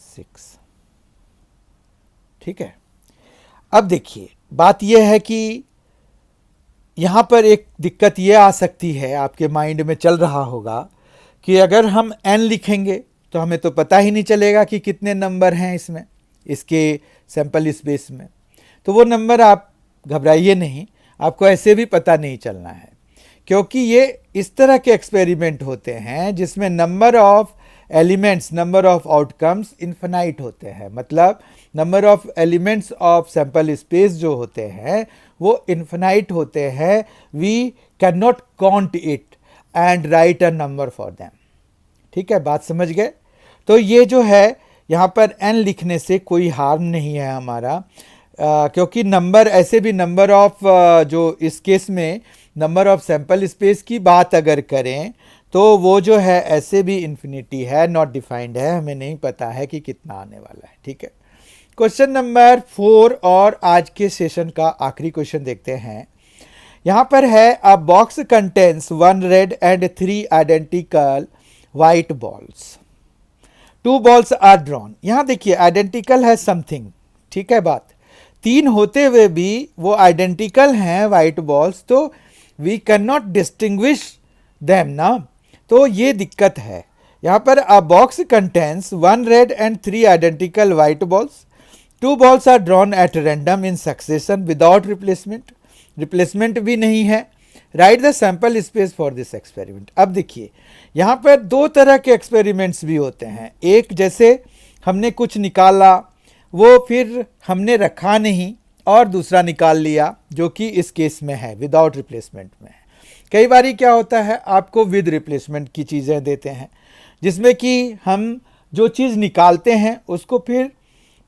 6। ठीक है। अब देखिए, बात यह है कि यहाँ पर एक दिक्कत ये आ सकती है, आपके माइंड में चल रहा होगा कि अगर हम n लिखेंगे तो हमें तो पता ही नहीं चलेगा कि कितने नंबर हैं इसमें, इसके सैंपल स्पेस में। तो वो नंबर आप घबराइए नहीं, आपको ऐसे भी पता नहीं चलना है, क्योंकि ये इस तरह के एक्सपेरिमेंट होते हैं जिसमें number of elements, number of outcomes infinite होते हैं। मतलब number of elements of sample space जो होते हैं वो इन्फिनाइट होते हैं। We can not count it and write a number for them. ठीक है, बात समझ गए? तो ये जो है यहाँ पर n लिखने से कोई हार्म नहीं है हमारा, क्योंकि नंबर ऐसे भी नंबर ऑफ जो इस केस में नंबर ऑफ सैंपल स्पेस की बात अगर करें तो वो जो है ऐसे भी इन्फिनिटी है, नॉट डिफाइंड है, हमें नहीं पता है कि कितना आने वाला है। ठीक है, क्वेश्चन नंबर 4 और आज के सेशन का आखिरी क्वेश्चन देखते हैं। यहाँ पर है a box contains 1 red and 3 identical white balls, 2 balls are drawn. यहाँ देखिए आइडेंटिकल है समथिंग, ठीक है बात, 3 होते हुए भी वो आइडेंटिकल हैं वाइट बॉल्स, तो we can not distinguish them ना, तो ये दिक्कत है। यहाँ पर a box contains 1 red and 3 identical white balls, 2 balls are drawn at random in succession without replacement, replacement भी नहीं है। Write the sample space for this experiment. अब देखिए यहाँ पर 2 तरह के एक्सपेरिमेंट्स भी होते हैं। एक जैसे हमने कुछ निकाला वो फिर हमने रखा नहीं, और दूसरा निकाल लिया जो कि इस केस में है विदाउट रिप्लेसमेंट में है। कई बारी क्या होता है आपको विद रिप्लेसमेंट की चीज़ें देते हैं, जिसमें कि हम जो चीज़ निकालते हैं उसको फिर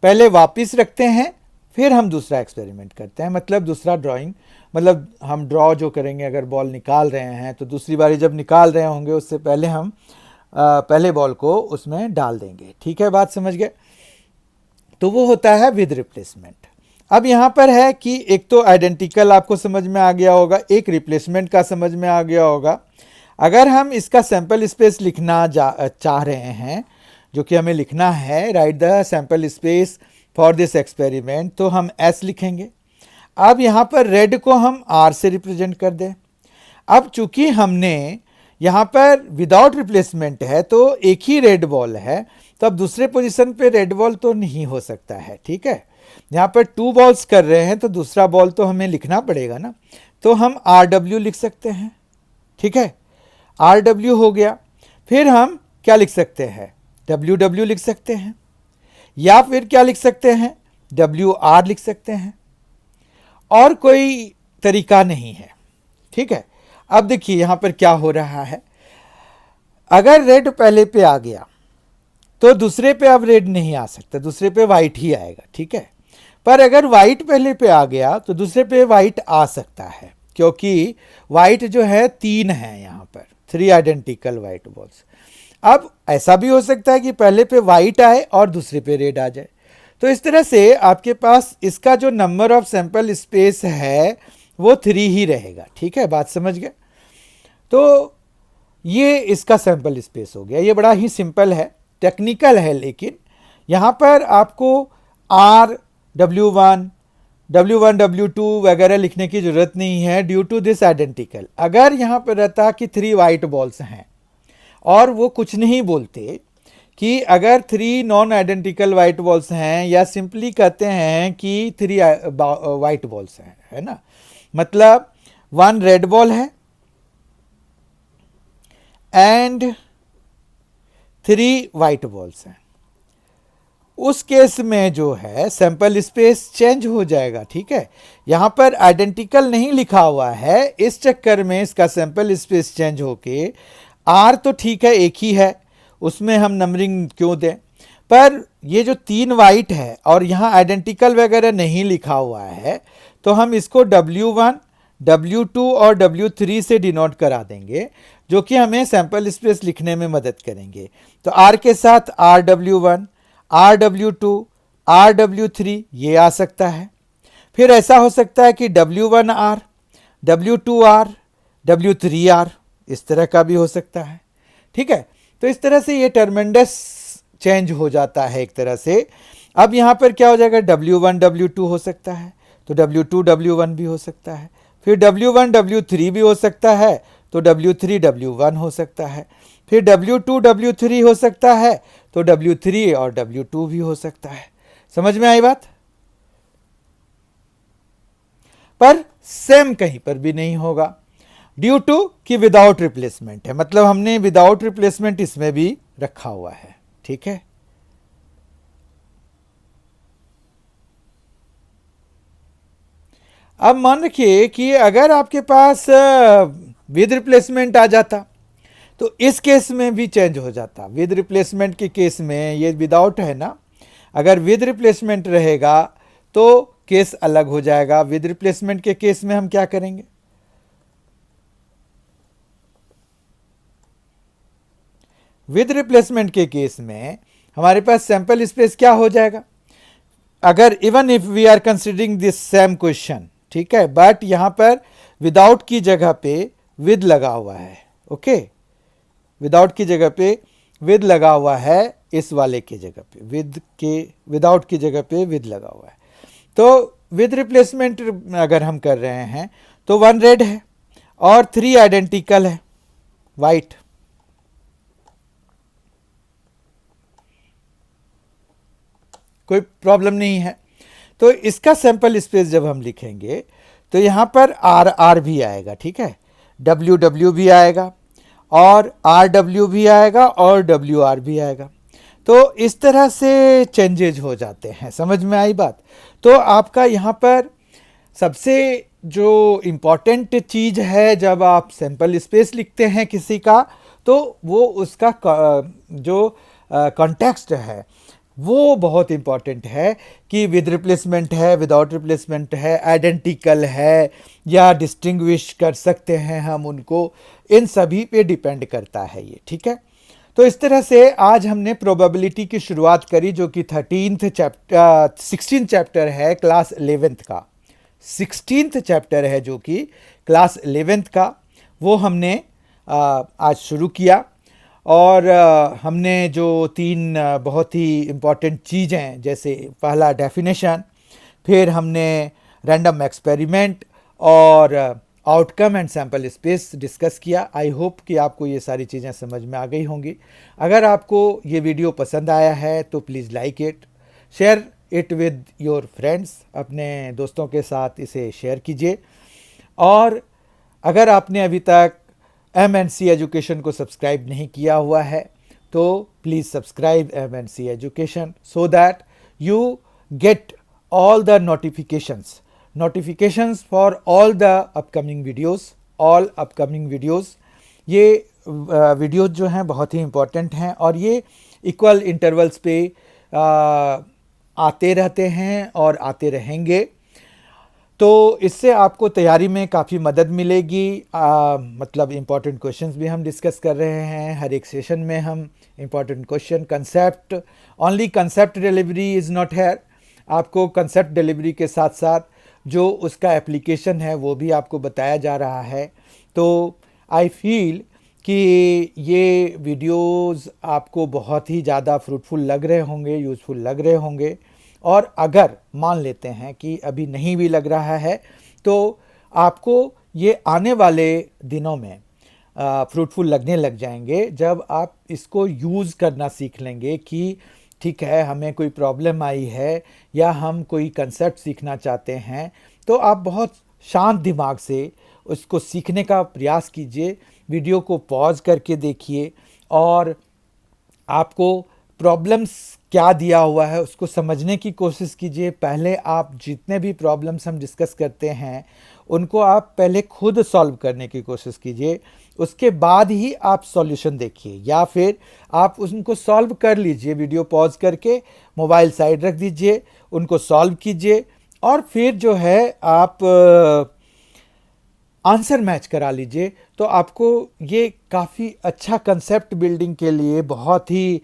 पहले वापस रखते हैं, फिर हम दूसरा एक्सपेरिमेंट करते हैं। मतलब दूसरा ड्राइंग, मतलब हम ड्रॉ जो करेंगे, अगर बॉल निकाल रहे हैं तो दूसरी बारी जब निकाल रहे होंगे उससे पहले हम पहले बॉल को उसमें डाल देंगे। ठीक है, बात समझ गए? तो वो होता है विद रिप्लेसमेंट। अब यहाँ पर है कि एक तो आइडेंटिकल आपको समझ में आ गया होगा, एक रिप्लेसमेंट का समझ में आ गया होगा। अगर हम इसका सैंपल स्पेस लिखना चाह रहे हैं, जो कि हमें लिखना है write the sample space for this experiment, तो हम S लिखेंगे। अब यहाँ पर रेड को हम R से रिप्रेजेंट कर दें। अब चूंकि हमने यहाँ पर विदाउट रिप्लेसमेंट है तो एक ही रेड बॉल है, तो अब दूसरे पोजीशन पे रेड बॉल तो नहीं हो सकता है। ठीक है, यहाँ पर 2 बॉल्स कर रहे हैं तो दूसरा बॉल तो हमें लिखना पड़ेगा ना, तो हम RW लिख सकते हैं। ठीक है, RW हो गया। फिर हम क्या लिख सकते हैं, WW लिख सकते हैं, या फिर क्या लिख सकते हैं, WR लिख सकते हैं, और कोई तरीका नहीं है। ठीक है, अब देखिए यहाँ पर क्या हो रहा है, अगर रेड पहले पे आ गया तो दूसरे पे अब रेड नहीं आ सकता, दूसरे पे वाइट ही आएगा। ठीक है, पर अगर वाइट पहले पे आ गया तो दूसरे पे वाइट आ सकता है, क्योंकि वाइट जो है 3 है यहाँ पर, 3 आइडेंटिकल वाइट बॉल्स। अब ऐसा भी हो सकता है कि पहले पे वाइट आए और दूसरे पे रेड आ जाए। तो इस तरह से आपके पास इसका जो नंबर ऑफ सैंपल स्पेस है वो 3 ही रहेगा। ठीक है, बात समझ गए? तो ये इसका सैंपल स्पेस हो गया। ये बड़ा ही सिंपल है, टेक्निकल है, लेकिन यहाँ पर आपको R, W1, W2 वगैरह लिखने की ज़रूरत नहीं है ड्यू टू दिस आइडेंटिकल। अगर यहाँ पर रहता कि 3 वाइट बॉल्स हैं और वो कुछ नहीं बोलते कि अगर 3 नॉन आइडेंटिकल वाइट बॉल्स हैं, या सिंपली कहते हैं कि 3 वाइट बॉल्स हैं, है ना, मतलब 1 रेड बॉल है एंड 3 वाइट बॉल्स हैं, उस केस में जो है सैंपल स्पेस चेंज हो जाएगा। ठीक है, यहाँ पर आइडेंटिकल नहीं लिखा हुआ है, इस चक्कर में इसका सैंपल स्पेस चेंज होके R तो ठीक है एक ही है, उसमें हम नंबरिंग क्यों दें, पर ये जो 3 वाइट है और यहाँ आइडेंटिकल वगैरह नहीं लिखा हुआ है, तो हम इसको W1, W2 और W3 से डिनोट करा देंगे, जो कि हमें सैंपल स्पेस लिखने में मदद करेंगे। तो R के साथ RW1, RW2, RW3 ये आ सकता है। फिर ऐसा हो सकता है कि W1R, W2R, W3R, इस तरह का भी हो सकता है। ठीक है, तो इस तरह से ये टर्मेंडस चेंज हो जाता है एक तरह से। अब यहाँ पर क्या हो जाएगा, W1 W2 हो सकता है, तो W2 W1 भी हो सकता है, फिर W1 W3 भी हो सकता है, तो W3 W1 हो सकता है, फिर W2 W3 हो सकता है, तो W3 और W2 भी हो सकता है। समझ में आई बात? पर सेम कहीं पर भी नहीं होगा ड्यू टू कि विदाउट रिप्लेसमेंट है, मतलब हमने विदाउट रिप्लेसमेंट इसमें भी रखा हुआ है। ठीक है, अब मान रखिए कि अगर आपके पास विद रिप्लेसमेंट आ जाता तो इस केस में भी चेंज हो जाता। विद रिप्लेसमेंट के केस में ये विदाउट है ना, अगर विद रिप्लेसमेंट रहेगा तो केस अलग हो जाएगा। विद रिप्लेसमेंट के केस में हम क्या करेंगे, विद रिप्लेसमेंट के केस में हमारे पास सैंपल स्पेस क्या हो जाएगा, अगर even if we are considering this same question, ठीक है, बट यहां पर विदाउट की जगह पे विद लगा हुआ है। ओके, विदाउट की जगह पे विद लगा हुआ है, इस वाले की जगह पे विदाउट की जगह पे विद लगा हुआ है। तो विद रिप्लेसमेंट अगर हम कर रहे हैं तो 1 रेड है और 3 आइडेंटिकल है वाइट। कोई प्रॉब्लम नहीं है। तो इसका सैंपल स्पेस जब हम लिखेंगे तो यहां पर आर आर भी आएगा, ठीक है, डब्ल्यू डब्ल्यू भी आएगा और आर डब्ल्यू भी आएगा और डब्ल्यू आर भी आएगा। तो इस तरह से चेंजेज हो जाते हैं। समझ में आई बात? तो आपका यहाँ पर सबसे जो इम्पॉर्टेंट चीज़ है जब आप सैंपल स्पेस लिखते हैं किसी का, तो वो उसका जो कॉन्टेक्स्ट है वो बहुत इम्पॉर्टेंट है कि विद रिप्लेसमेंट है, विदाउट रिप्लेसमेंट है, आइडेंटिकल है या डिस्टिंग्विश कर सकते हैं हम उनको, इन सभी पे डिपेंड करता है ये। ठीक है, तो इस तरह से आज हमने प्रोबेबिलिटी की शुरुआत करी जो कि 16th चैप्टर है क्लास 11th का। 16th चैप्टर है जो कि क्लास 11th का, वो हमने आज शुरू किया। और हमने जो 3 बहुत ही इम्पॉर्टेंट चीज़ें, जैसे पहला डेफिनेशन, फिर हमने रैंडम एक्सपेरिमेंट और outcome and sample space discuss किया। आई होप कि आपको ये सारी चीज़ें समझ में आ गई होंगी। अगर आपको ये वीडियो पसंद आया है तो please like it, share it with your friends, अपने दोस्तों के साथ इसे शेयर कीजिए। और अगर आपने अभी तक MNC एजुकेशन को सब्सक्राइब नहीं किया हुआ है तो please subscribe MNC education so that you get all the notifications for all the upcoming videos। ये वीडियोस जो हैं बहुत ही इम्पोर्टेंट हैं और ये इक्वल इंटरवल्स पे आते रहते हैं और आते रहेंगे। तो इससे आपको तैयारी में काफ़ी मदद मिलेगी। मतलब इम्पॉर्टेंट क्वेश्चंस भी हम डिस्कस कर रहे हैं हर एक सेशन में। हम important question, concept, only concept delivery is not here. आपको कंसेप्ट डिलीवरी के साथ साथ जो उसका एप्लीकेशन है वो भी आपको बताया जा रहा है। तो आई फील कि ये वीडियोस आपको बहुत ही ज़्यादा फ्रूटफुल लग रहे होंगे, यूज़फुल लग रहे होंगे। और अगर मान लेते हैं कि अभी नहीं भी लग रहा है तो आपको ये आने वाले दिनों में फ्रूटफुल लगने लग जाएंगे जब आप इसको यूज़ करना सीख लेंगे कि ठीक है, हमें कोई प्रॉब्लम आई है या हम कोई कंसेप्ट सीखना चाहते हैं, तो आप बहुत शांत दिमाग से उसको सीखने का प्रयास कीजिए। वीडियो को पॉज करके देखिए और आपको प्रॉब्लम्स क्या दिया हुआ है उसको समझने की कोशिश कीजिए। पहले आप जितने भी प्रॉब्लम्स हम डिस्कस करते हैं उनको आप पहले खुद सॉल्व करने की कोशिश कीजिए, उसके बाद ही आप सॉल्यूशन देखिए। या फिर आप उनको सॉल्व कर लीजिए, वीडियो पॉज करके मोबाइल साइड रख दीजिए, उनको सॉल्व कीजिए और फिर जो है आप आंसर मैच करा लीजिए। तो आपको ये काफ़ी अच्छा कंसेप्ट बिल्डिंग के लिए बहुत ही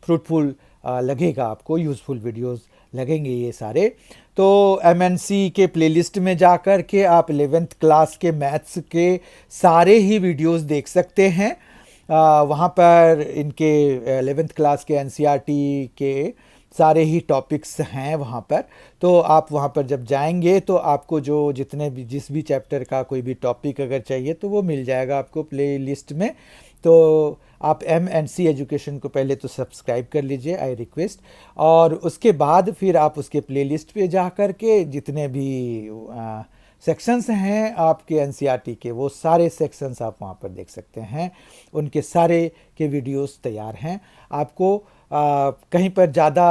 फ्रूटफुल लगेगा, आपको यूज़फुल वीडियोस लगेंगे ये सारे। तो MNC के प्लेलिस्ट में जा कर के आप 11th क्लास के मैथ्स के सारे ही वीडियोस देख सकते हैं। वहाँ पर इनके 11th क्लास के NCERT के सारे ही टॉपिक्स हैं वहाँ पर। तो आप वहाँ पर जब जाएंगे तो आपको जो जिस भी चैप्टर का कोई भी टॉपिक अगर चाहिए तो वो मिल जाएगा आपको प्ले लिस्ट में। तो आप MNC एजुकेशन को पहले तो सब्सक्राइब कर लीजिए, आई रिक्वेस्ट, और उसके बाद फिर आप उसके प्लेलिस्ट पे जा कर के जितने भी सेक्शंस हैं आपके एनसीईआरटी के, वो सारे सेक्शंस आप वहाँ पर देख सकते हैं। उनके सारे के वीडियोस तैयार हैं। आपको कहीं पर ज़्यादा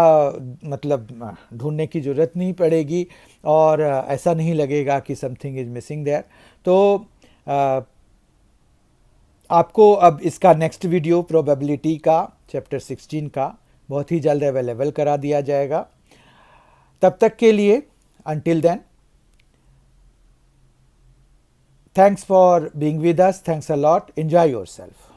मतलब ढूंढने की ज़रूरत नहीं पड़ेगी और ऐसा नहीं लगेगा कि समथिंग इज़ मिसिंग देयर। तो आपको अब इसका नेक्स्ट वीडियो प्रोबेबिलिटी का चैप्टर 16 का बहुत ही जल्द अवेलेबल करा दिया जाएगा। तब तक के लिए until then, thanks for being with us. Thanks a lot. Enjoy yourself.